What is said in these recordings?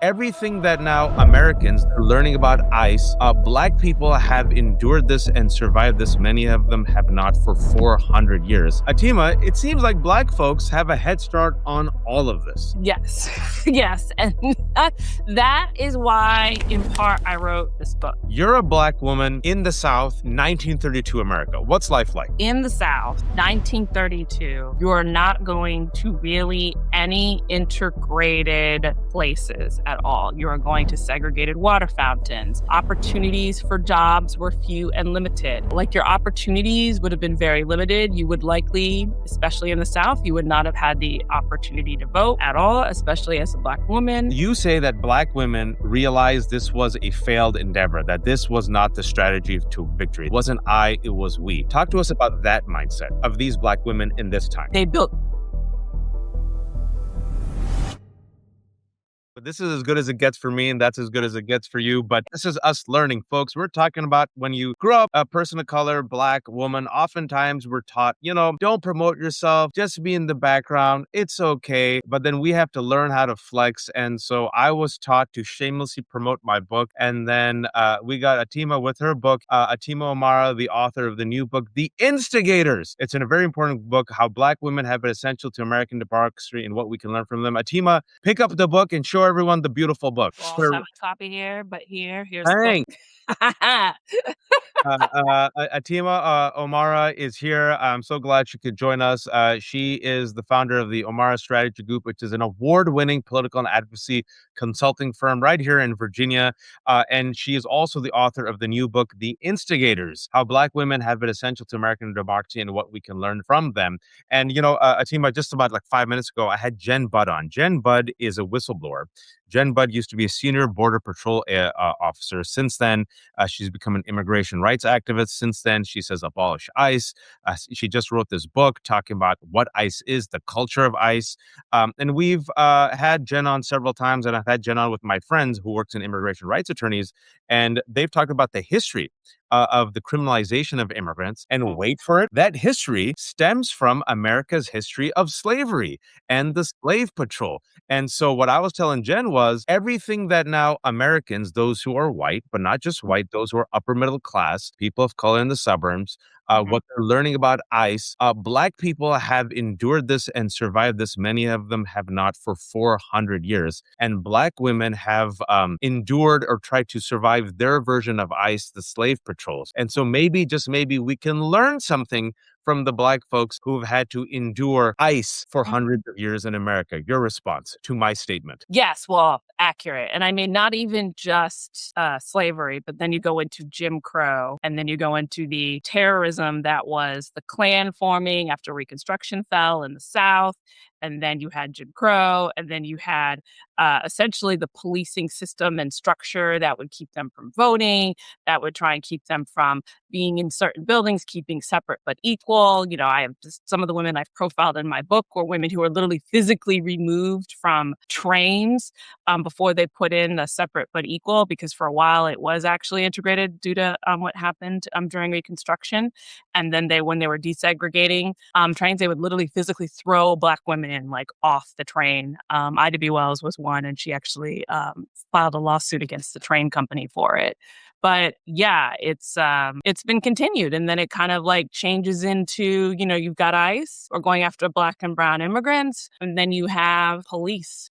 Everything that now Americans are learning about ICE, Black people have endured this and survived this. Many of them have not for 400 years. Atima, it seems like Black folks have a head start on all of this. Yes, yes. And that is why, in part, I wrote this book. You're a Black woman in the South, 1932 America. What's life like? In the South, 1932, you are not going to really any integrated places at all. You are going to segregated water fountains. Opportunities for jobs were few and limited. Like, your opportunities would have been very limited. You would likely, especially in the South, you would not have had the opportunity to vote at all, especially as a Black woman. You say that Black women realized this was a failed endeavor, that this was not the strategy to victory. It wasn't I, it was we. Talk to us about that mindset of these Black women in this time. They built. But this is as good as it gets for me, and that's as good as it gets for you. But this is us learning, folks. We're talking about when you grow up a person of color, Black woman, oftentimes we're taught, don't promote yourself, just be in the background. It's okay. But then we have to learn how to flex. And so I was taught to shamelessly promote my book. And then we got Atima with her book, Atima Omara, the author of the new book, The Instigators. It's a very important book, how Black women have been essential to American democracy and what we can learn from them. Atima, pick up the book and show everyone the beautiful book. Well, I have a copy here, but here's Thanks. the book. Atima Omara is here. I'm so glad she could join us. She is the founder of the Omara Strategy Group, which is an award-winning political and advocacy consulting firm right here in Virginia. And she is also the author of the new book, The Instigators, How Black Women Have Been Essential to American Democracy and What We Can Learn from Them. And, Atima, just about 5 minutes ago, I had Jen Budd on. Jen Budd is a whistleblower. Jen Budd used to be a senior Border Patrol officer. Since then, she's become an immigration rights activist. Since then, she says abolish ICE. She just wrote this book talking about what ICE is, the culture of ICE. And we've had Jen on several times, and I've had Jen on with my friends who works in immigration rights attorneys, and they've talked about the history of the criminalization of immigrants. And wait for it, that history stems from America's history of slavery and the slave patrol. And so what I was telling Jen was everything that now Americans, those who are white, but not just white, those who are upper middle class, people of color in the suburbs, what they're learning about ICE, Black people have endured this and survived this. Many of them have not for 400 years. And Black women have endured or tried to survive their version of ICE, the slave patrols. And so maybe, just maybe, we can learn something from the Black folks who've had to endure ICE for hundreds of years in America. Your response to my statement? Yes, well, accurate. And I mean, not even just slavery, but then you go into Jim Crow, and then you go into the terrorism that was the Klan forming after Reconstruction fell in the South. And then you had Jim Crow, and then you had essentially the policing system and structure that would keep them from voting, that would try and keep them from being in certain buildings, keeping separate but equal. I have some of the women I've profiled in my book were women who were literally physically removed from trains before they put in a separate but equal, because for a while it was actually integrated due to what happened during Reconstruction. And then when they were desegregating trains, they would literally physically throw Black women in, off the train. Ida B. Wells was one, and she actually filed a lawsuit against the train company for it. But yeah, it's been continued. And then it kind of changes into, you've got ICE or going after Black and brown immigrants. And then you have police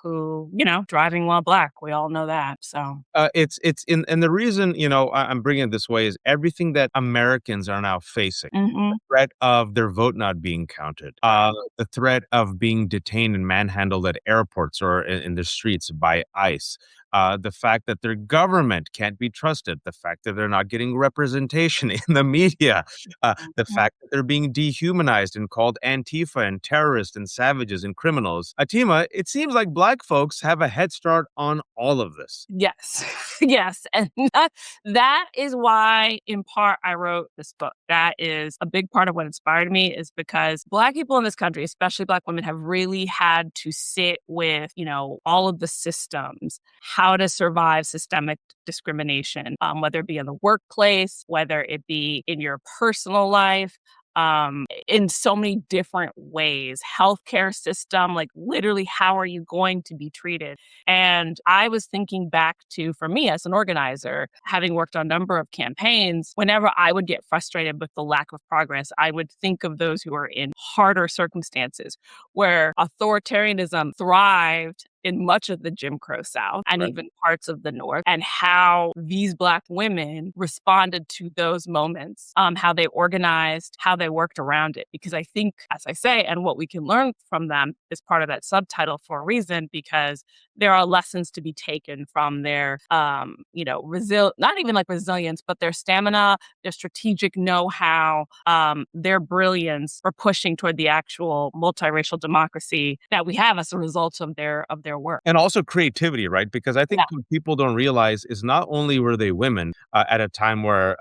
who, driving while Black. We all know that. So and the reason, I'm bringing it this way is everything that Americans are now facing, the threat of their vote not being counted, the threat of being detained and manhandled at airports or in the streets by ICE, the fact that their government can't be trusted, the fact that they're not getting representation in the media, the fact that they're being dehumanized and called Antifa and terrorists and savages and criminals. Atima, it seems like Black folks have a head start on all of this. Yes, yes. And that is why, in part, I wrote this book. That is a big part of what inspired me, is because Black people in this country, especially Black women, have really had to sit with, all of the systems, how to survive systemic discrimination, whether it be in the workplace, whether it be in your personal life, in so many different ways. Healthcare system, like literally, how are you going to be treated? And I was thinking back to, for me as an organizer, having worked on a number of campaigns, whenever I would get frustrated with the lack of progress, I would think of those who are in harder circumstances where authoritarianism thrived in much of the Jim Crow South and Right. even parts of the North, and how these Black women responded to those moments, how they organized, how they worked around it. Because I think, as I say, and what we can learn from them is part of that subtitle for a reason, because there are lessons to be taken from their, not even like resilience, but their stamina, their strategic know-how, their brilliance for pushing toward the actual multiracial democracy that we have as a result of their work. And also creativity, right? Because I think what people don't realize is not only were they women at a time where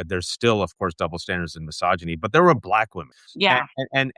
there's still, of course, double standards and misogyny, but there were Black women. And Yeah. and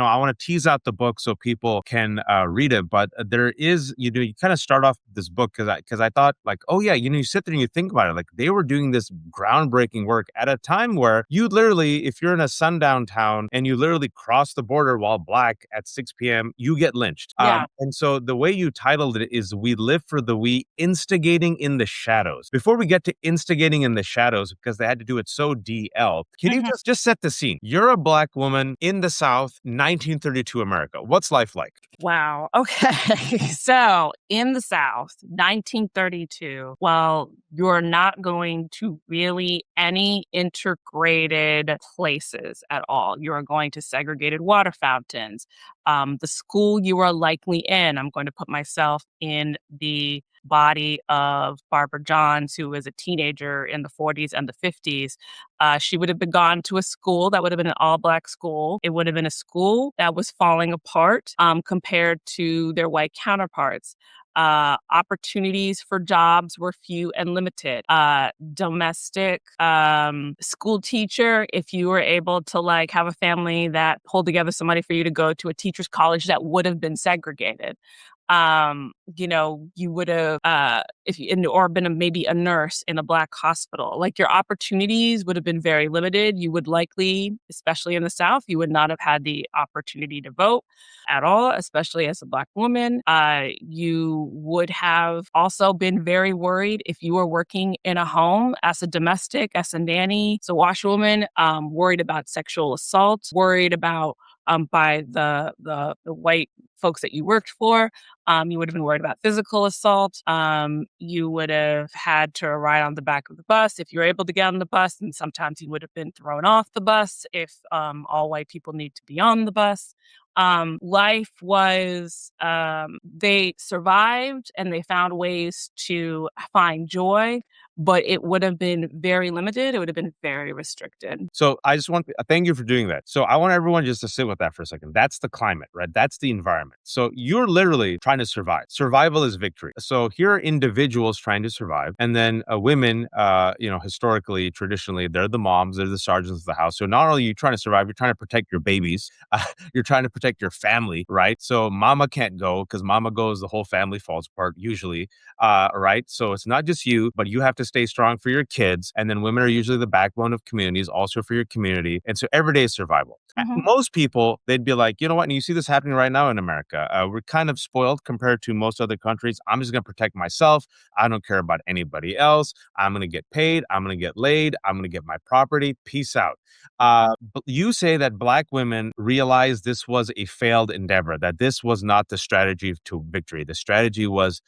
I want to tease out the book so people can read it. But there is, you kind of start off this book because I thought like, oh yeah, you sit there and you think about it, like they were doing this groundbreaking work at a time where you literally, if you're in a sundown town and you literally cross the border while Black at 6 p.m., you get lynched. Yeah. And so the way you titled it is "We Live for the We, Instigating in the Shadows." Before we get to instigating in the shadows, because they had to do it so DL, can you Mhm. just set the scene? You're a Black woman in the South, 1932 America. What's life like? Wow. Okay. So in the South, 1932, well, you're not going to really any integrated places at all. You're going to segregated water fountains. The school you are likely in, I'm going to put myself in the body of Barbara Johns, who was a teenager in the 40s and the 50s. She would have been gone to a school that would have been an all Black school. It would have been a school that was falling apart compared to their white counterparts. Opportunities for jobs were few and limited. Domestic school teacher, if you were able to like have a family that pulled together some money for you to go to a teacher's college, that would have been segregated. You would have, if you, or been maybe a nurse in a Black hospital, like your opportunities would have been very limited. You would likely, especially in the South, you would not have had the opportunity to vote at all, especially as a Black woman. You would have also been very worried if you were working in a home as a domestic, as a nanny, as a washwoman, worried about sexual assault, worried about by the white folks that you worked for. You would have been worried about physical assault. You would have had to ride on the back of the bus if you were able to get on the bus, and sometimes you would have been thrown off the bus if all white people need to be on the bus. Life was, they survived and they found ways to find joy, but it would have been very limited. It would have been very restricted. So I just want thank you for doing that. So I want everyone just to sit with that for a second. That's the climate, right? That's the environment. So you're literally trying to survive. Survival is victory. So here are individuals trying to survive, and then women, historically, traditionally, they're the moms, they're the sergeants of the house. So not only are you trying to survive, you're trying to protect your babies, you're trying to protect your family, right? So mama can't go because mama goes, the whole family falls apart usually, right? So it's not just you, but you have to stay strong for your kids, and then women are usually the backbone of communities, also for your community. And so everyday survival. Mhm. Most people, they'd be like, you know what? And you see this happening right now in America. We're kind of spoiled compared to most other countries. I'm just going to protect myself. I don't care about anybody else. I'm going to get paid. I'm going to get laid. I'm going to get my property. Peace out. But you say that Black women realized this was a failed endeavor, that this was not the strategy to victory. The strategy was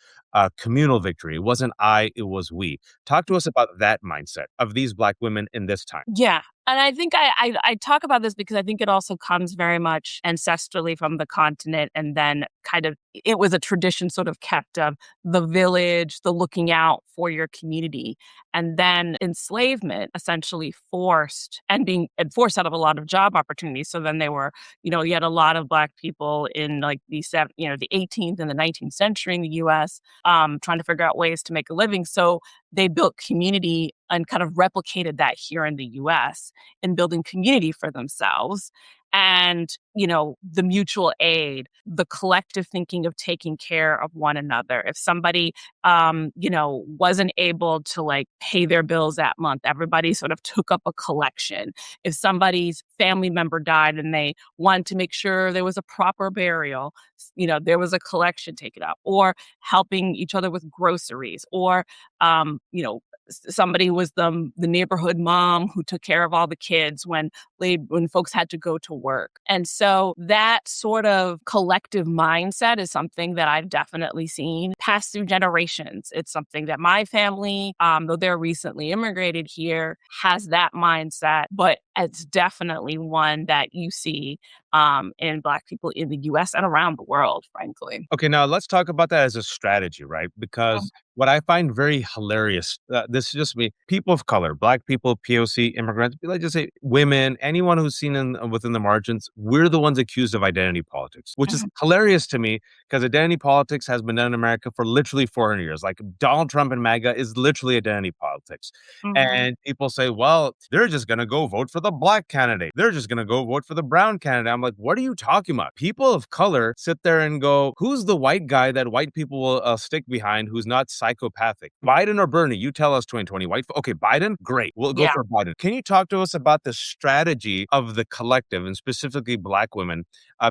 communal victory. It wasn't I, it was we. Talk to us about that mindset of these Black women in this time. Yeah. And I think I talk about this because I think it also comes very much ancestrally from the continent. And then kind of, it was a tradition sort of kept of the village, the looking out for your community. And then enslavement essentially forced out of a lot of job opportunities. So then they were, you had a lot of Black people in like the 18th and the 19th century in the US, trying to figure out ways to make a living. So they built community and kind of replicated that here in the US in building community for themselves. and, the mutual aid, the collective thinking of taking care of one another. If somebody, wasn't able to like pay their bills that month, everybody sort of took up a collection. If somebody's family member died and they wanted to make sure there was a proper burial, there was a collection taken up, or helping each other with groceries, or, somebody was the neighborhood mom who took care of all the kids when folks had to go to work. And so that sort of collective mindset is something that I've definitely seen pass through generations. It's something that my family, though they're recently immigrated here, has that mindset, but it's definitely one that you see in Black people in the US and around the world, frankly. Okay, now let's talk about that as a strategy, right? Because what I find very hilarious, this is just me, people of color, Black people, POC, immigrants, let's just say women, anyone who's seen within the margins, we're the ones accused of identity politics, which is Mhm. hilarious to me because identity politics has been done in America for literally 400 years. Like Donald Trump and MAGA is literally identity politics. Mhm. And people say, well, they're just going to go vote for the Black candidate. They're just going to go vote for the brown candidate. I'm like, what are you talking about? People of color sit there and go, who's the white guy that white people will stick behind who's not psychopathic? Biden or Bernie? You tell us 2020. Okay, Biden? Great. We'll go Yeah. for Biden. Can you talk to us about the strategy of the collective and specifically Black women?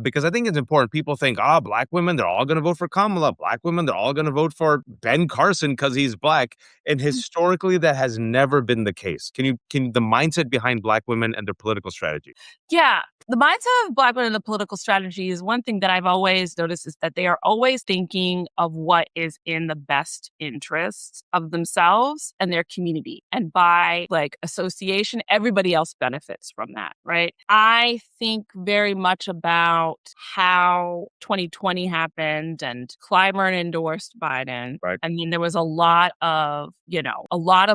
Because I think it's important. People think, Black women, they're all going to vote for Kamala. Black women, they're all going to vote for Ben Carson because he's Black. And historically, that has never been the case. Can the mindset behind Black women and their political strategy? Yeah. The mindset of Black women in the political strategy is one thing that I've always noticed is that they are always thinking of what is in the best interests of themselves and their community. And by like association, everybody else benefits from that, right? I think very much about how 2020 happened and Clyburn endorsed Biden. Right. And then there was a lot of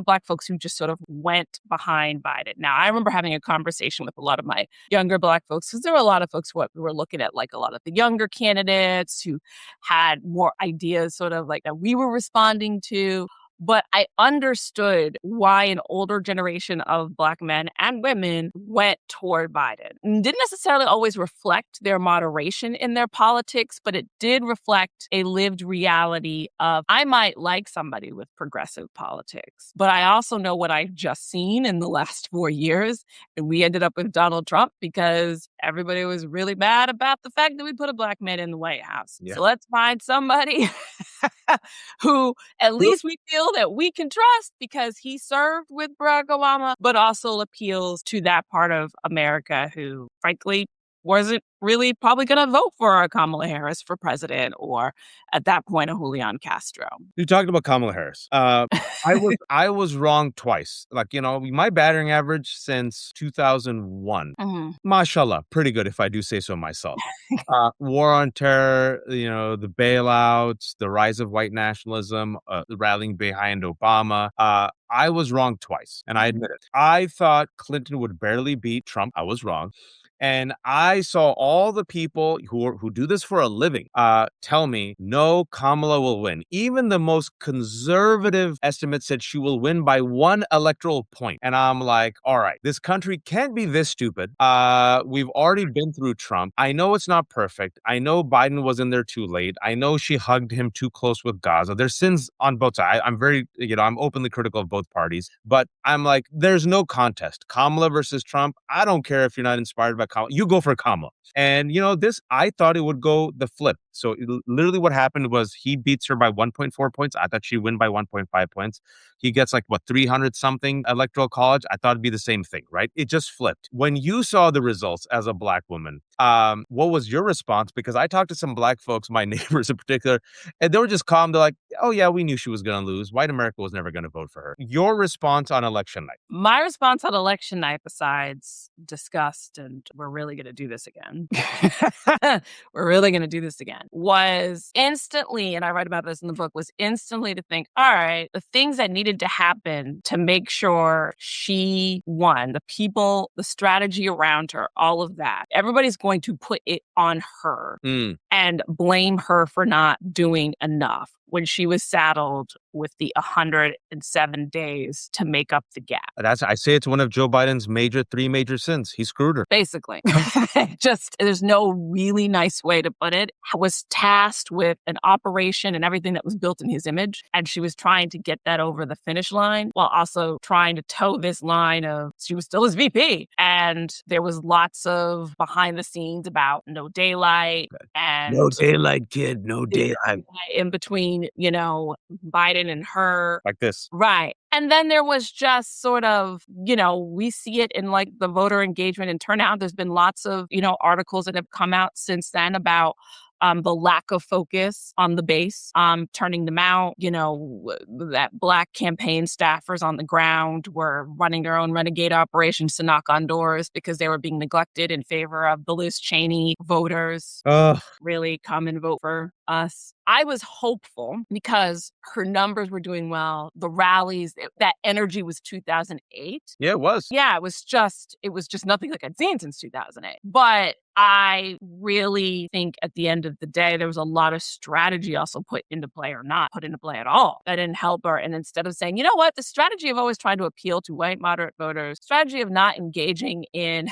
Black folks who just sort of went behind Biden. Now, I remember having a conversation with a lot of my younger Black folks, because there were a lot of folks who were looking at like a lot of the younger candidates who had more ideas sort of like that we were responding to. But I understood why an older generation of Black men and women went toward Biden. And didn't necessarily always reflect their moderation in their politics, but it did reflect a lived reality of, I might like somebody with progressive politics, but I also know what I've just seen in the last 4 years. And we ended up with Donald Trump because everybody was really mad about the fact that we put a Black man in the White House. Yeah. So let's find somebody who at least we feel that we can trust because he served with Barack Obama, but also appeals to that part of America who, frankly, wasn't really probably going to vote for a Kamala Harris for president, or at that point, a Julian Castro. You talked about Kamala Harris. I was wrong twice. Like, my batting average since 2001. Mhm. Mashallah, pretty good if I do say so myself. War on terror, the bailouts, the rise of white nationalism, rallying behind Obama. I was wrong twice, and I admit it. I thought Clinton would barely beat Trump. I was wrong. And I saw all the people who do this for a living tell me, no, Kamala will win. Even the most conservative estimate said she will win by 1 electoral point. And I'm like, all right, this country can't be this stupid. We've already been through Trump. I know it's not perfect. I know Biden was in there too late. I know she hugged him too close with Gaza. There's sins on both sides. I'm very, I'm openly critical of both parties. But I'm like, there's no contest. Kamala versus Trump. I don't care if you're not inspired by Kamala. You go for Kamala. And, I thought it would go the flip. So literally what happened was he beats her by 1.4 points. I thought she'd win by 1.5 points. He gets 300 something electoral college. I thought it'd be the same thing, right? It just flipped. When you saw the results as a Black woman, what was your response? Because I talked to some Black folks, my neighbors in particular, and they were just calm. They're like, oh yeah, we knew she was going to lose. White America was never going to vote for her. Your response on election night? My response on election night, besides disgust and we're really going to do this again, we're really going to do this again, was instantly, and I write about this in the book, was instantly to think, all right, the things that needed to happen to make sure she won, the people, the strategy around her, all of that, everybody's going to put it on her and blame her for not doing enough when she was saddled with the 107 days to make up the gap. I say it's one of Joe Biden's three major sins. He screwed her. Basically. Just, there's no really nice way to put it. I was tasked with an operation and everything that was built in his image. And she was trying to get that over the finish line while also trying to toe this line of she was still his VP. And there was lots of behind the scenes about no daylight and no daylight, kid, no daylight. In between, Biden and her. Like this. Right. And then there was just sort of, we see it in like the voter engagement and turnout. There's been lots of, articles that have come out since then about the lack of focus on the base, turning them out, that Black campaign staffers on the ground were running their own renegade operations to knock on doors because they were being neglected in favor of the Liz Cheney voters. Really come and vote for us. I was hopeful because her numbers were doing well. The rallies, that energy was 2008. Yeah, it was. Yeah, it was just nothing like I'd seen since 2008. But I really think at the end of the day, there was a lot of strategy also put into play or not put into play at all. That didn't help her. And instead of saying, you know what, the strategy of always trying to appeal to white moderate voters, strategy of not engaging in,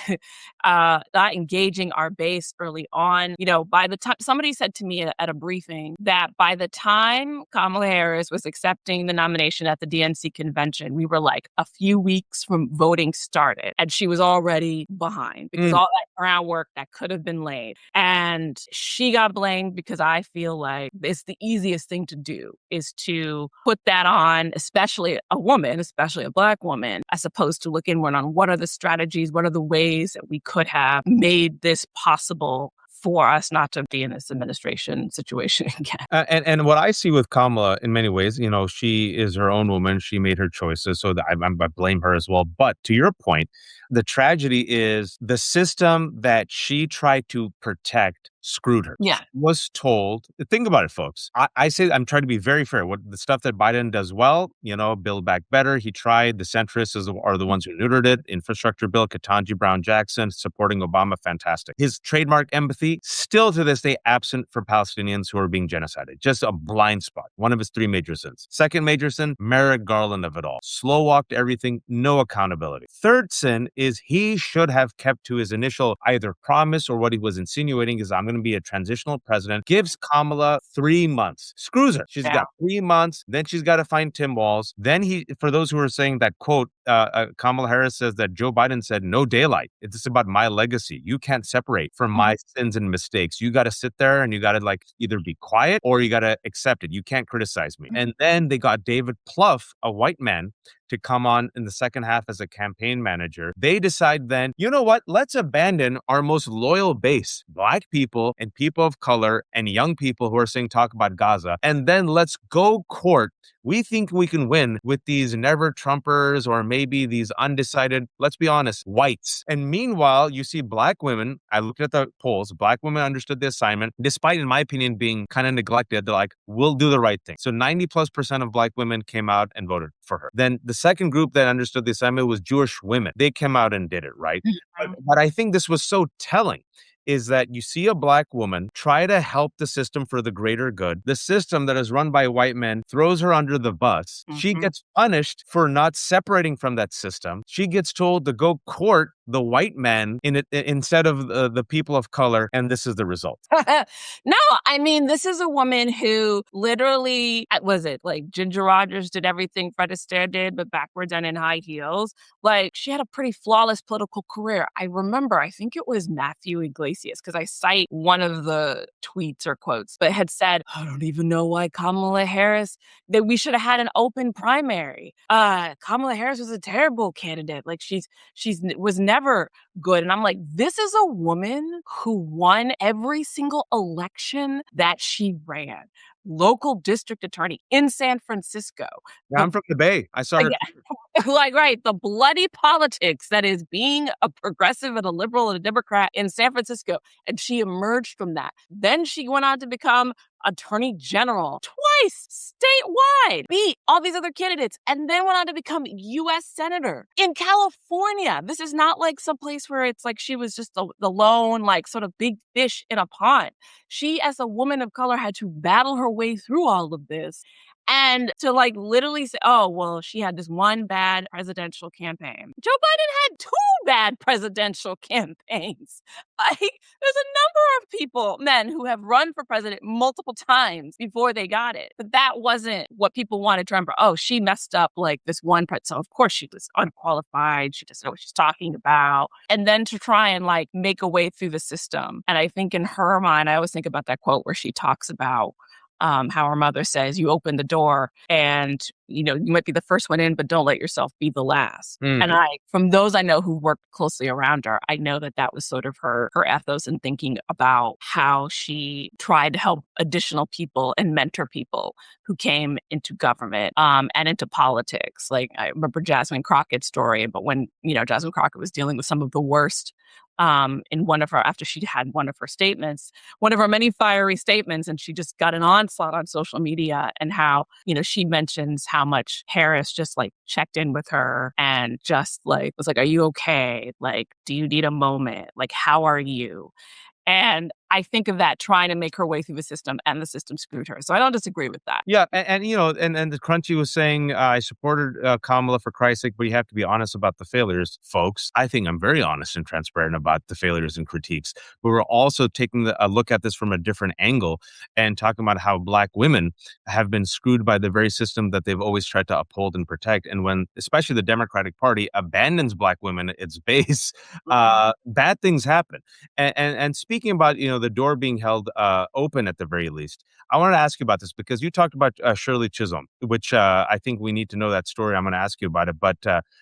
not engaging our base early on. By the time somebody said to me at a briefing that by the time Kamala Harris was accepting the nomination at the DNC convention, we were like a few weeks from voting started and she was already behind because all that groundwork that could have been laid. And she got blamed because I feel like it's the easiest thing to do is to put that on, especially a woman, especially a Black woman, as opposed to look inward on what are the strategies, what are the ways that we could have made this possible for us not to be in this administration situation again. And what I see with Kamala in many ways, she is her own woman. She made her choices. So I blame her as well. But to your point, the tragedy is the system that she tried to protect screwed her. Yeah. Was told, think about it, folks. I say I'm trying to be very fair. What the stuff that Biden does well, Build Back Better. He tried. The centrists are the ones who neutered it. Infrastructure bill, Ketanji Brown Jackson, supporting Obama, fantastic. His trademark empathy, still to this day, absent for Palestinians who are being genocided. Just a blind spot. One of his three major sins. Second major sin, Merrick Garland of it all. Slow walked everything, no accountability. Third sin is he should have kept to his initial either promise or what he was insinuating is I'm going to be a transitional president, gives Kamala 3 months, screws her. She's got 3 months. Then she's got to find Tim Walz. Then for those who are saying that quote, Kamala Harris says that Joe Biden said, no daylight. It's about my legacy. You can't separate from my sins and mistakes. You got to sit there and you got to either be quiet or you got to accept it. You can't criticize me. And then they got David Plouffe, a white man, to come on in the second half as a campaign manager. They decide then, you know what? Let's abandon our most loyal base, Black people and people of color and young people who are saying talk about Gaza. And then let's go court. We think we can win with these never Trumpers or maybe these undecided, let's be honest, whites. And meanwhile, you see Black women. I looked at the polls. Black women understood the assignment, despite, in my opinion, being kind of neglected. They're like, we'll do the right thing. So 90+% of Black women came out and voted for her. Then the second group that understood the assignment was Jewish women. They came out and did it, right? But I think this was so telling. Is that you see a Black woman try to help the system for the greater good. The system that is run by white men throws her under the bus. She gets punished for not separating from that system. She gets told to go court the white man instead of the people of color, and this is the result. No, I mean, this is a woman who literally, was it like Ginger Rogers did everything Fred Astaire did, but backwards and in high heels? Like, she had a pretty flawless political career. I remember, I think it was Matthew Iglesias, because I cite one of the tweets or quotes, but had said, I don't even know why Kamala Harris, that we should have had an open primary. Kamala Harris was a terrible candidate. Like, she was never good. And I'm like, this is a woman who won every single election that she ran. Local district attorney in San Francisco. Yeah, I'm from the Bay. I saw her. Right. The bloody politics that is being a progressive and a liberal and a Democrat in San Francisco. And she emerged from that. Then she went on to become attorney general twice statewide, beat all these other candidates, and then went on to become U.S. senator in California. This is not like some place where it's like she was just the lone, like, sort of big fish in a pond. She, as a woman of color, had to battle her way through all of this. And to like literally say, oh, well, she had this one bad presidential campaign. Joe Biden had 2 bad presidential campaigns. Like, there's a number of people, men, who have run for president multiple times before they got it. But that wasn't what people wanted to remember. Oh, she messed up like this one. So of course she was unqualified. She doesn't know what she's talking about. And then to try and like make a way through the system. And I think in her mind, I always think about that quote where she talks about how her mother says, you open the door and, you know, you might be the first one in, but don't let yourself be the last. And from those I know who worked closely around her, I know that that was sort of her ethos in thinking about how she tried to help additional people and mentor people who came into government and into politics. Like, I remember Jasmine Crockett's story, but when, you know, Jasmine Crockett was dealing with some of the worst in one of her, after she had one of her statements, one of her many fiery statements, and she just got an onslaught on social media, and how, you know, she mentions how much Harris just like checked in with her and just like was like, are you okay? Like, do you need a moment? Like, how are you? And I think of that trying to make her way through the system, and the system screwed her. So I don't disagree with that. Yeah, and you know, and the Crunchy was saying, I supported Kamala for Christ's sake, but you have to be honest about the failures, folks. I think I'm very honest and transparent about the failures and critiques, but we're also taking a look at this from a different angle and talking about how Black women have been screwed by the very system that they've always tried to uphold and protect. And when, especially the Democratic Party abandons Black women at its base, bad things happen. And speaking about, you know, the door being held open at the very least, I wanted to ask you about this because you talked about Shirley Chisholm, which I think we need to know that story. I'm going to ask you about it. But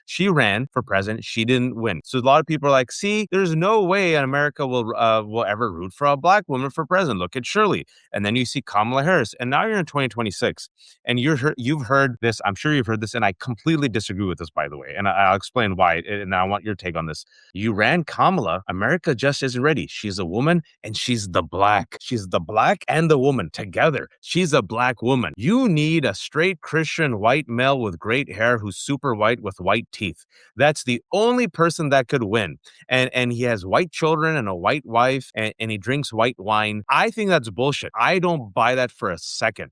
she ran for president. She didn't win. So a lot of people are like, see, there's no way America will ever root for a Black woman for president. Look at Shirley. And then you see Kamala Harris. And now you're in 2026. And you've heard this. I'm sure you've heard this. And I completely disagree with this, by the way. And I'll explain why. And I want your take on this. You ran Kamala. America just isn't ready. She's a woman and she's the Black. She's the Black and the woman together. She's a Black woman. You need a straight Christian white male with great hair who's super white with white teeth. That's the only person that could win. And he has white children and a white wife, and he drinks white wine. I think that's bullshit. I don't buy that for a second.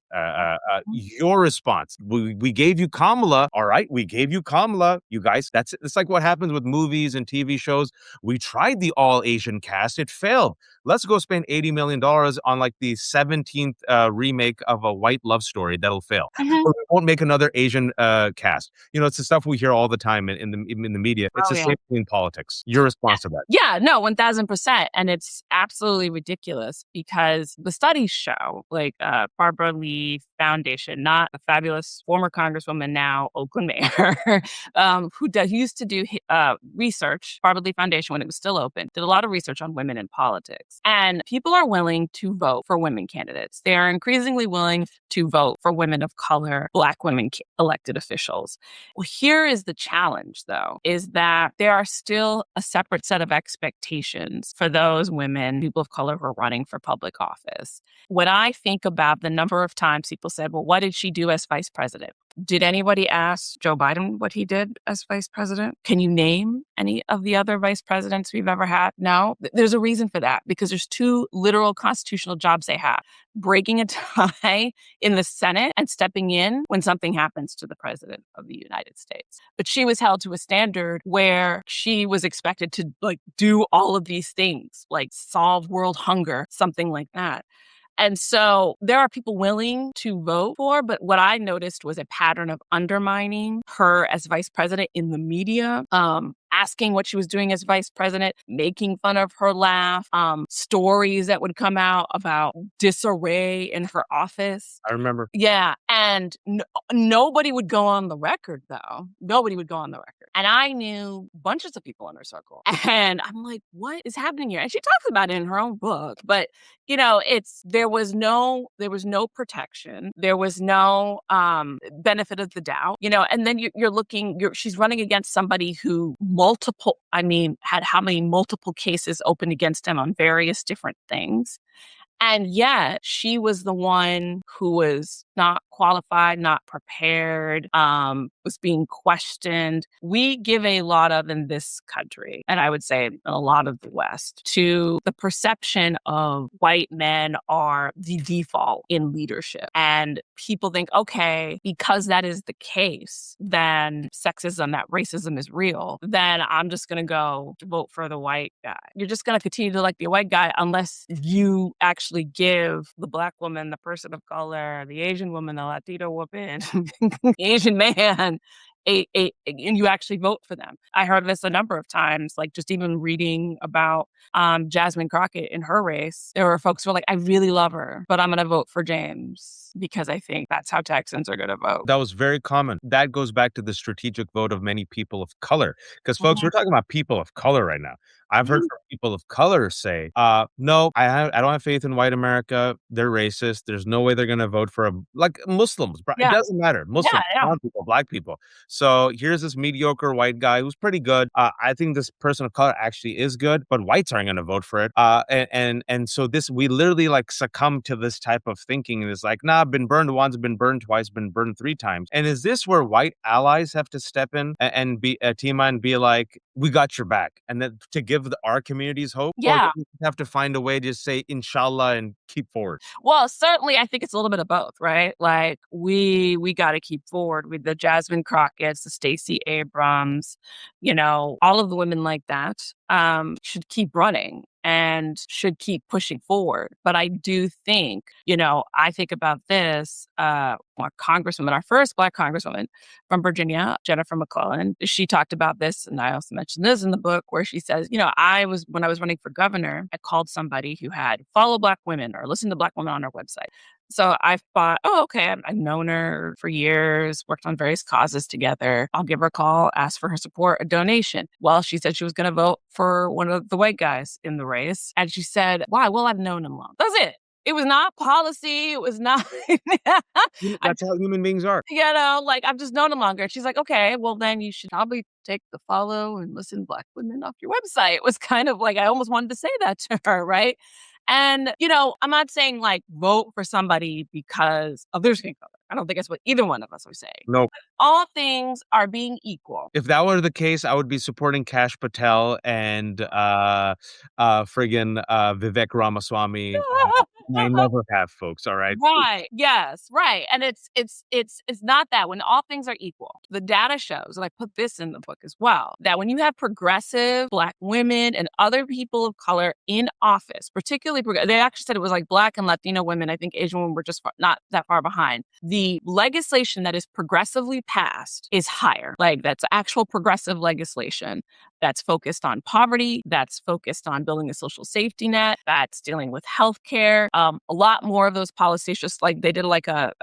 Your response. We gave you Kamala. All right, we gave you Kamala. You guys, it's like what happens with movies and TV shows. We tried the all Asian cast. It failed. Let's go spend $80 million on like the 17th remake of a white love story that'll fail. Or we won't make another Asian cast. You know, it's the stuff we hear all the time in the media. It's the same thing in politics. Your response to that? Yeah, no, 1000%. And it's absolutely ridiculous because the studies show, like Barbara Lee Foundation, not a fabulous former Congresswoman, now Oakland mayor, who used to do research, Barbara Lee Foundation, when it was still open, did a lot of research on women in politics. And people are willing to vote for women candidates. They are increasingly willing to vote for women of color, Black women elected officials. Well, here is the challenge, though, is that there are still a separate set of expectations for those women, people of color, who are running for public office. When I think about the number of times people said, well, what did she do as vice president? Did anybody ask Joe Biden what he did as vice president? Can you name any of the other vice presidents we've ever had? No. There's a reason for that, because there's 2 literal constitutional jobs they have: breaking a tie in the Senate and stepping in when something happens to the president of the United States. But she was held to a standard where she was expected to like do all of these things, like solve world hunger, something like that. And so there are people willing to vote for, but what I noticed was a pattern of undermining her as vice president in the media, asking what she was doing as vice president, making fun of her laugh, stories that would come out about disarray in her office. I remember. Yeah. And nobody would go on the record, though. Nobody would go on the record. And I knew bunches of people in her circle. And I'm like, what is happening here? And she talks about it in her own book. But, you know, there was no protection. There was no benefit of the doubt, you know, and then she's running against somebody who had how many multiple cases opened against him on various different things. And yet she was the one who was not qualified, not prepared, was being questioned. We give a lot of in this country, and I would say a lot of the West, to the perception of white men are the default in leadership. And people think, okay, because that is the case, then sexism, that racism is real, then I'm just going to go to vote for the white guy. You're just going to continue to like the white guy unless you actually give the Black woman, the person of color, the Asian woman, the Latino woman, the Asian man, and you actually vote for them. I heard this a number of times, like just even reading about Jasmine Crockett in her race. There were folks who were like, I really love her, but I'm going to vote for James because I think that's how Texans are going to vote. That was very common. That goes back to the strategic vote of many people of color. Because, folks, Mhm. we're talking about people of color right now. I've heard Mhm. from people of color say, no, I don't have faith in white America. They're racist. There's no way they're going to vote for like Muslims. It Yeah. doesn't matter. Yeah. Muslims, Yeah. brown people, Black people. So here's this mediocre white guy who's pretty good. I think this person of color actually is good, but whites aren't going to vote for it. And so we literally like succumb to this type of thinking. And it's like, nah, I've been burned once, been burned twice, been burned 3 times. And is this where white allies have to step in and be Atima and be like, we got your back, and then to give our communities hope, or do Yeah. we have to find a way to say inshallah and keep forward? Well, certainly, I think it's a little bit of both, right? Like we got to keep forward with the Jasmine Crockett's, the Stacey Abrams, all of the women like that should keep running and should keep pushing forward. But I do think, I think about this, our congresswoman, our first Black congresswoman from Virginia, Jennifer McClellan, she talked about this, and I also mentioned this in the book, where she says, when I was running for governor, I called somebody who had followed Black women or listened to Black women on our website. So I thought, oh, okay, I've known her for years, worked on various causes together. I'll give her a call, ask for her support, a donation. Well, she said she was going to vote for one of the white guys in the race. And she said, why? Well, I've known him long. That's it. It was not policy. It was not. That's how human beings are. I've just known him longer. And she's like, okay, well, then you should probably take the follow and listen to Black women off your website. It was kind of like, I almost wanted to say that to her, right? And, I'm not saying like vote for somebody because of their skin color. I don't think that's what either one of us are saying. No. All things are being equal. If that were the case, I would be supporting Kash Patel and Vivek Ramaswamy. I never have, folks. All right. Right. Yes. Right. And it's not that when all things are equal. The data shows, and I put this in the book as well, that when you have progressive Black women and other people of color in office, particularly they actually said it was like Black and Latino women. I think Asian women were just not that far behind. The legislation that is progressively passed is higher. Like that's actual progressive legislation that's focused on poverty, that's focused on building a social safety net, that's dealing with healthcare. A lot more of those policies, just like they did like a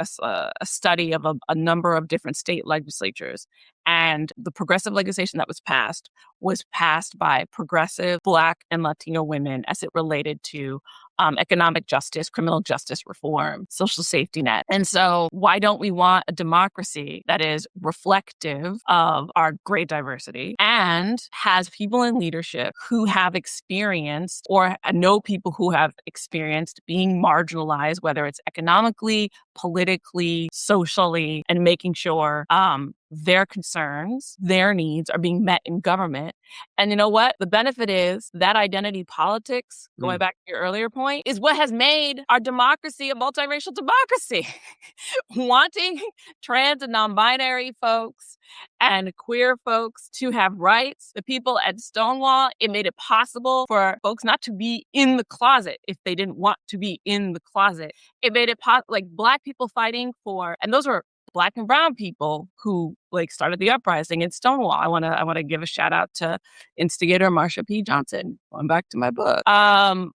study of a number of different state legislatures. And the progressive legislation that was passed by progressive Black and Latino women as it related to economic justice, criminal justice reform, social safety net. And so why don't we want a democracy that is reflective of our great diversity and has people in leadership who have experienced or know people who have experienced being marginalized, whether it's economically, politically, socially, and making sure their concerns, their needs are being met in government. And you know what? The benefit is that identity politics, going back to your earlier point, is what has made our democracy a multiracial democracy. Wanting trans and non-binary folks and queer folks to have rights, the people at Stonewall, it made it possible for folks not to be in the closet if they didn't want to be in the closet. It made it like Black people fighting for, and those were Black and brown people who like started the uprising in Stonewall. I want to give a shout out to instigator Marsha P. Johnson, going back to my book.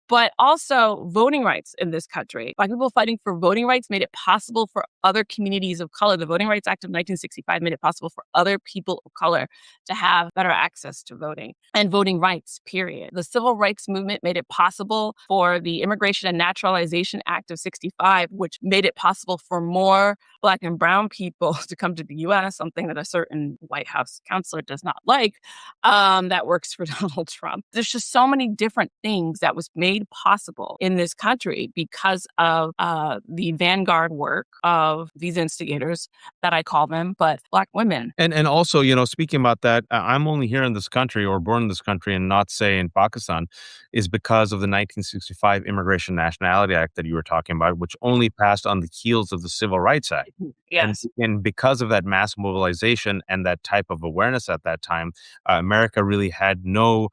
But also voting rights in this country. Black people fighting for voting rights made it possible for other communities of color. The Voting Rights Act of 1965 made it possible for other people of color to have better access to voting and voting rights, period. The Civil Rights Movement made it possible for the Immigration and Naturalization Act of 65, which made it possible for more Black and brown people to come to the U.S., something something that a certain White House counselor does not like, that works for Donald Trump. There's just so many different things that was made possible in this country because of the vanguard work of these instigators that I call them, but Black women. And also, speaking about that, I'm only here in this country or born in this country and not say in Pakistan, is because of the 1965 Immigration Nationality Act that you were talking about, which only passed on the heels of the Civil Rights Act. And Yes. and because of that mass mobilization and that type of awareness at that time, America really had no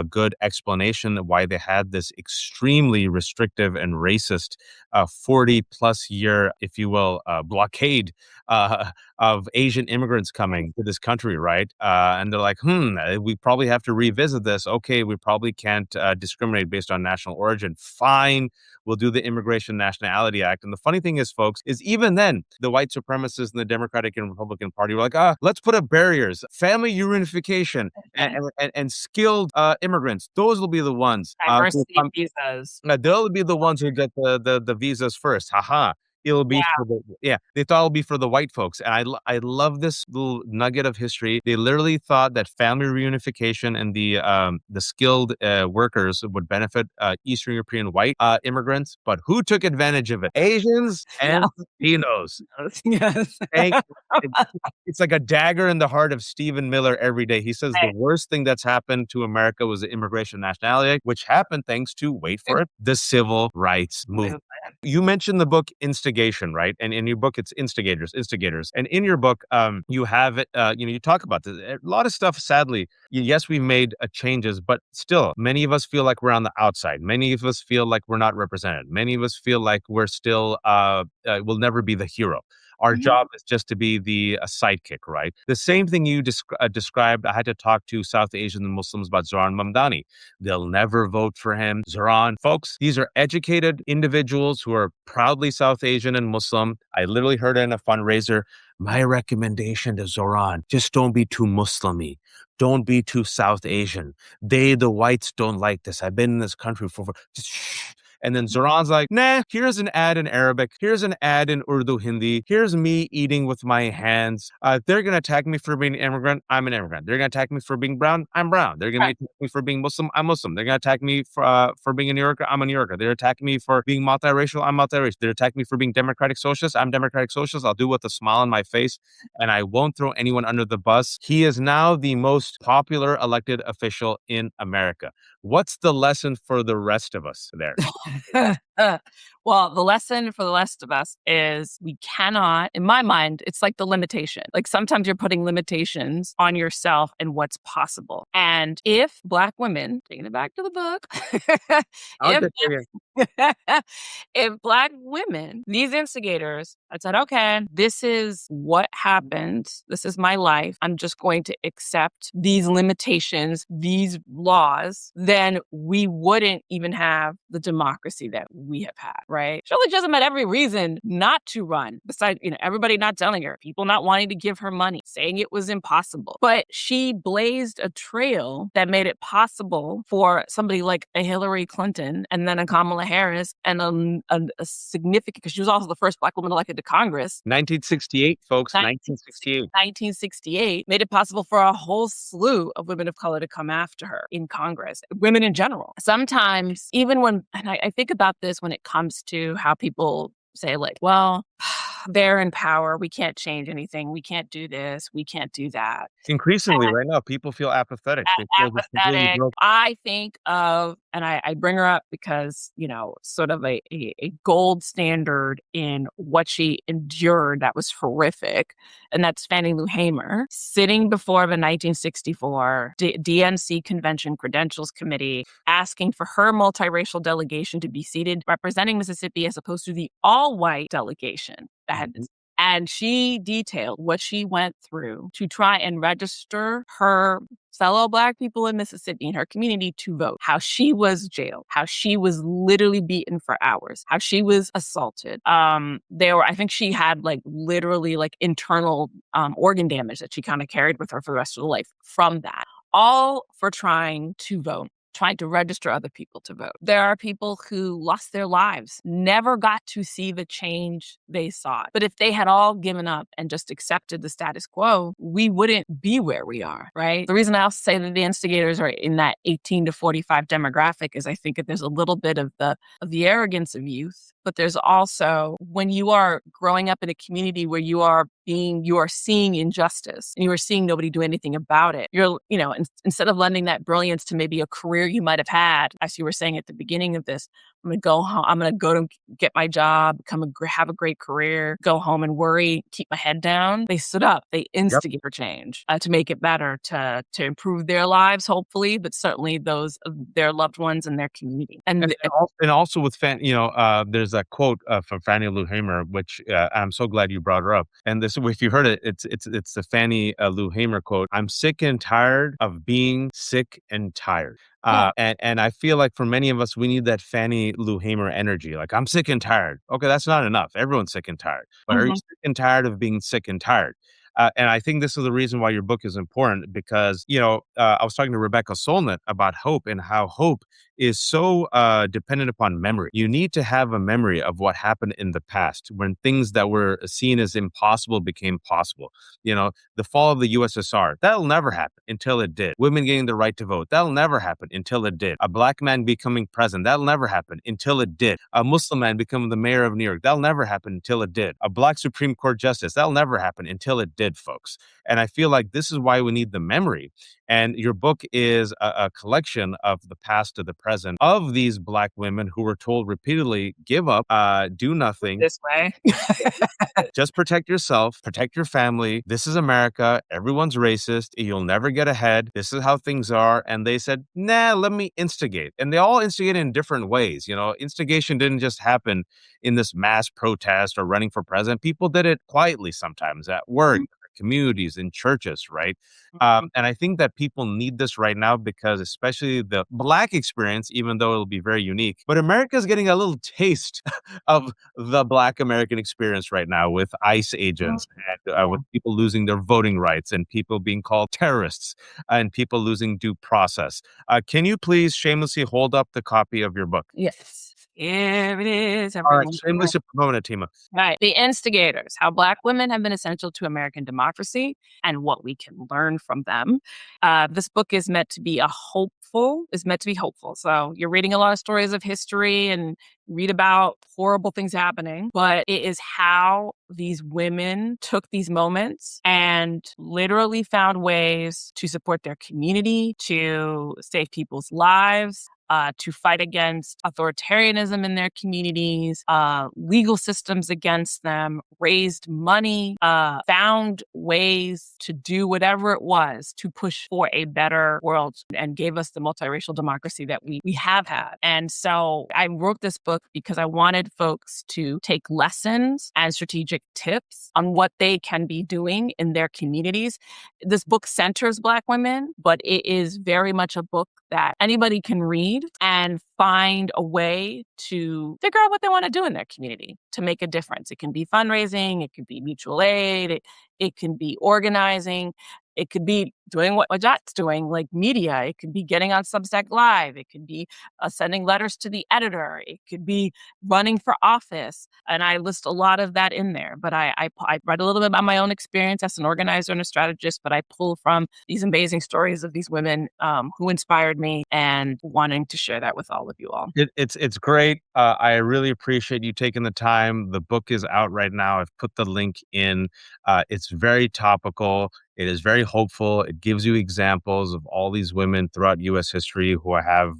good explanation of why they had this extremely restrictive and racist 40 plus year, if you will, blockade of Asian immigrants coming to this country, right? And they're like, we probably have to revisit this. Okay, we probably can't discriminate based on national origin. Fine, we'll do the Immigration Nationality Act. And the funny thing is, folks, is even then, the white supremacists in the Democratic and Republican Party were like, let's put up barriers, family reunification, and skilled immigrants. Those will be the ones. Diversity visas. They'll be the ones who get the visas first. Haha. It'll be Yeah. for they thought it'll be for the white folks. And I love this little nugget of history. They literally thought that family reunification and the skilled workers would benefit Eastern European white immigrants. But who took advantage of it? Asians and Latinos. Yes. Thank It's like a dagger in the heart of Stephen Miller every day. He says the worst thing that's happened to America was the Immigration Nationality Act, which happened thanks to, wait for it, the Civil Rights Movement. You mentioned the book Instigation, right? And in your book, it's Instigators. And in your book, you have it, you talk about this. A lot of stuff, sadly, yes, we've made changes, but still, many of us feel like we're on the outside. Many of us feel like we're not represented. Many of us feel like we're still, will never be the hero. Our job is just to be the sidekick, right? The same thing you described. I had to talk to South Asian Muslims about Zohran Mamdani. They'll never vote for him. Zohran, folks, these are educated individuals who are proudly South Asian and Muslim. I literally heard it in a fundraiser. My recommendation to Zohran, just don't be too Muslim-y. Don't be too South Asian. The whites, don't like this. I've been in this country for just shh. And then Zoran's like, nah, here's an ad in Arabic. Here's an ad in Urdu Hindi. Here's me eating with my hands. They're going to attack me for being an immigrant. I'm an immigrant. They're going to attack me for being brown. I'm brown. They're going to attack me for being Muslim. I'm Muslim. They're going to attack me for being a New Yorker. I'm a New Yorker. They're attacking me for being multiracial. I'm multiracial. They're attacking me for being Democratic Socialist. I'm Democratic Socialist. I'll do it with a smile on my face, and I won't throw anyone under the bus. He is now the most popular elected official in America. What's the lesson for the rest of us there? Well, the lesson for the rest of us is we cannot, in my mind, it's like the limitation. Like sometimes you're putting limitations on yourself and what's possible. And if Black women, taking it back to the book, if Black women, these instigators, I said, okay, this is what happened. This is my life. I'm just going to accept these limitations, these laws, then we wouldn't even have the democracy that we have had, right? Shirley Chisholm had every reason not to run, besides, everybody not telling her, people not wanting to give her money, saying it was impossible. But she blazed a trail that made it possible for somebody like a Hillary Clinton and then a Kamala Harris and a significant, because she was also the first Black woman elected to Congress. 1968, folks, 1968. 1968 made it possible for a whole slew of women of color to come after her in Congress, women in general. Sometimes, even when, and I think about this when it comes to how people say, like, well, they're in power. We can't change anything. We can't do this. We can't do that. Increasingly, right now, people feel apathetic. They feel just completely Apathetic. broke. I think of, and I bring her up because, sort of a gold standard in what she endured that was horrific. And that's Fannie Lou Hamer sitting before the 1964 DNC Convention Credentials Committee, asking for her multiracial delegation to be seated representing Mississippi as opposed to the all-white delegation that had this. And she detailed what she went through to try and register her fellow Black people in Mississippi in her community to vote, how she was jailed, how she was literally beaten for hours, how she was assaulted. I think she had literally internal organ damage that she kind of carried with her for the rest of her life from that, all for trying to vote. trying to register other people to vote. There are people who lost their lives, never got to see the change they sought. But if they had all given up and just accepted the status quo, we wouldn't be where we are, right? The reason I also say that the instigators are in that 18 to 45 demographic is I think that there's a little bit of the arrogance of youth, but there's also when you are growing up in a community where you are seeing injustice and you are seeing nobody do anything about it. Instead of lending that brilliance to maybe a career you might have had, as you were saying at the beginning of this, I'm going to go home. I'm going to go to get my job, have a great career, go home and worry, keep my head down. They stood up. They instigate for change to make it better, to improve their lives, hopefully, but certainly those of their loved ones and their community. And also with there's a quote from Fannie Lou Hamer, which I'm so glad you brought her up. And this, if you heard it, it's the Fannie Lou Hamer quote. I'm sick and tired of being sick and tired. And I feel like for many of us, we need that Fannie Lou Hamer energy. Like, I'm sick and tired. Okay, that's not enough. Everyone's sick and tired. But are you sick and tired of being sick and tired? And I think this is the reason why your book is important because, I was talking to Rebecca Solnit about hope and how hope is so dependent upon memory. You need to have a memory of what happened in the past when things that were seen as impossible became possible. The fall of the USSR, that'll never happen until it did. Women getting the right to vote, that'll never happen until it did. A black man becoming president, that'll never happen until it did. A Muslim man becoming the mayor of New York, that'll never happen until it did. A black Supreme Court justice, that'll never happen until it did, folks. And I feel like this is why we need the memory. And your book is a collection of the past to the present of these black women who were told repeatedly, give up, do nothing. This way. Just protect yourself, protect your family. This is America. Everyone's racist. You'll never get ahead. This is how things are. And they said, nah, let me instigate. And they all instigate in different ways. Instigation didn't just happen in this mass protest or running for president. People did it quietly sometimes at work, communities, in churches, right? And I think that people need this right now because especially the Black experience, even though it'll be very unique, but America's getting a little taste of the Black American experience right now with ICE agents and with people losing their voting rights and people being called terrorists and people losing due process. Can you please shamelessly hold up the copy of your book? Yes. Here it is. All right, shamelessly promote it, Atima. Right. The Instigators, How Black Women Have Been Essential to American Democracy and What We Can Learn from Them. This book is meant to be hopeful. So you're reading a lot of stories of history and read about horrible things happening, but it is how these women took these moments and literally found ways to support their community, to save people's lives, to fight against authoritarianism in their communities, legal systems against them, raised money, found ways to do whatever it was to push for a better world and gave us the multiracial democracy that we have had. And so I wrote this book because I wanted folks to take lessons and strategic tips on what they can be doing in their communities. This book centers Black women, but it is very much a book that anybody can read and find a way to figure out what they want to do in their community to make a difference. It can be fundraising, it could be mutual aid, it can be organizing, it could be doing what Wahajat's doing, like media. It could be getting on Substack Live. It could be sending letters to the editor. It could be running for office. And I list a lot of that in there. But I write a little bit about my own experience as an organizer and a strategist, but I pull from these amazing stories of these women who inspired me and wanting to share that with all of you all. It's great. I really appreciate you taking the time. The book is out right now. I've put the link in. It's very topical. It is very hopeful. It gives you examples of all these women throughout U.S. history who have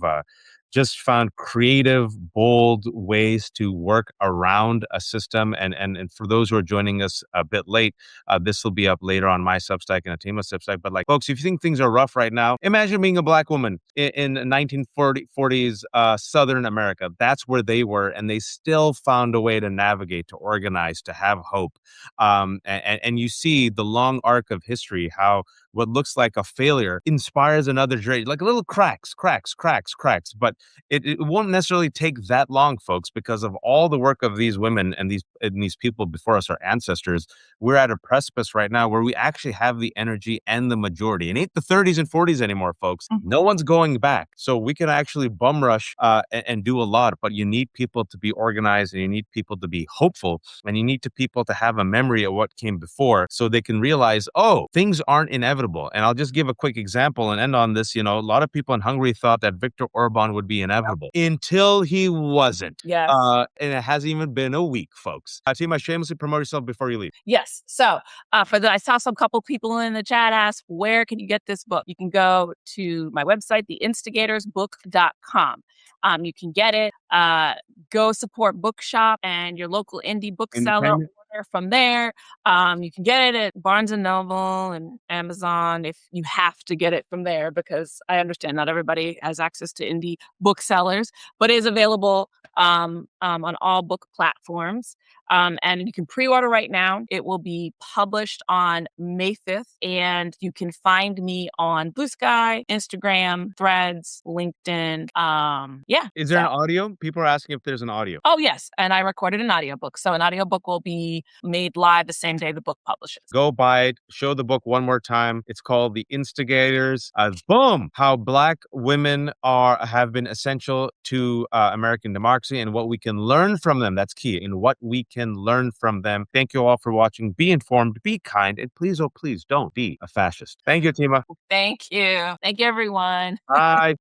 just found creative, bold ways to work around a system. And for those who are joining us a bit late, this will be up later on my Substack and Atima's Substack. But folks, if you think things are rough right now, imagine being a Black woman in 1940s Southern America. That's where they were, and they still found a way to navigate, to organize, to have hope. And you see the long arc of history, how what looks like a failure inspires another generation, like little cracks. But it won't necessarily take that long, folks, because of all the work of these women and these people before us, our ancestors. We're at a precipice right now where we actually have the energy and the majority. It ain't the 30s and 40s anymore, folks. No one's going back. So we can actually bum rush and do a lot, but you need people to be organized, and you need people to be hopeful, and you need people to have a memory of what came before so they can realize, oh, things aren't inevitable. And I'll just give a quick example and end on this. A lot of people in Hungary thought that Viktor Orban would be inevitable until he wasn't. Yes. And it hasn't even been a week, folks. Atima, shamelessly promote yourself before you leave. Yes. So I saw some couple people in the chat ask, where can you get this book? You can go to my website, theinstigatorsbook.com. You can get it. Go support Bookshop and your local indie bookseller. Order from there. You can get it at Barnes and Noble and Amazon if you have to get it from there, because I understand not everybody has access to indie booksellers, but it is available on all book platforms. And you can pre-order right now. It will be published on May 5th, and you can find me on Blue Sky, Instagram, Threads, LinkedIn. Is there an audio? People are asking if there's an audio. Oh, yes. And I recorded an audiobook. So an audiobook will be made live the same day the book publishes. Go buy it. Show the book one more time. It's called The Instigators. Boom! How Black women have been essential to American democracy and what we can learn from them. That's key. And what we can learn from them. Thank you all for watching. Be informed, be kind, and please, oh, please don't be a fascist. Thank you, Atima. Thank you. Thank you, everyone. Bye.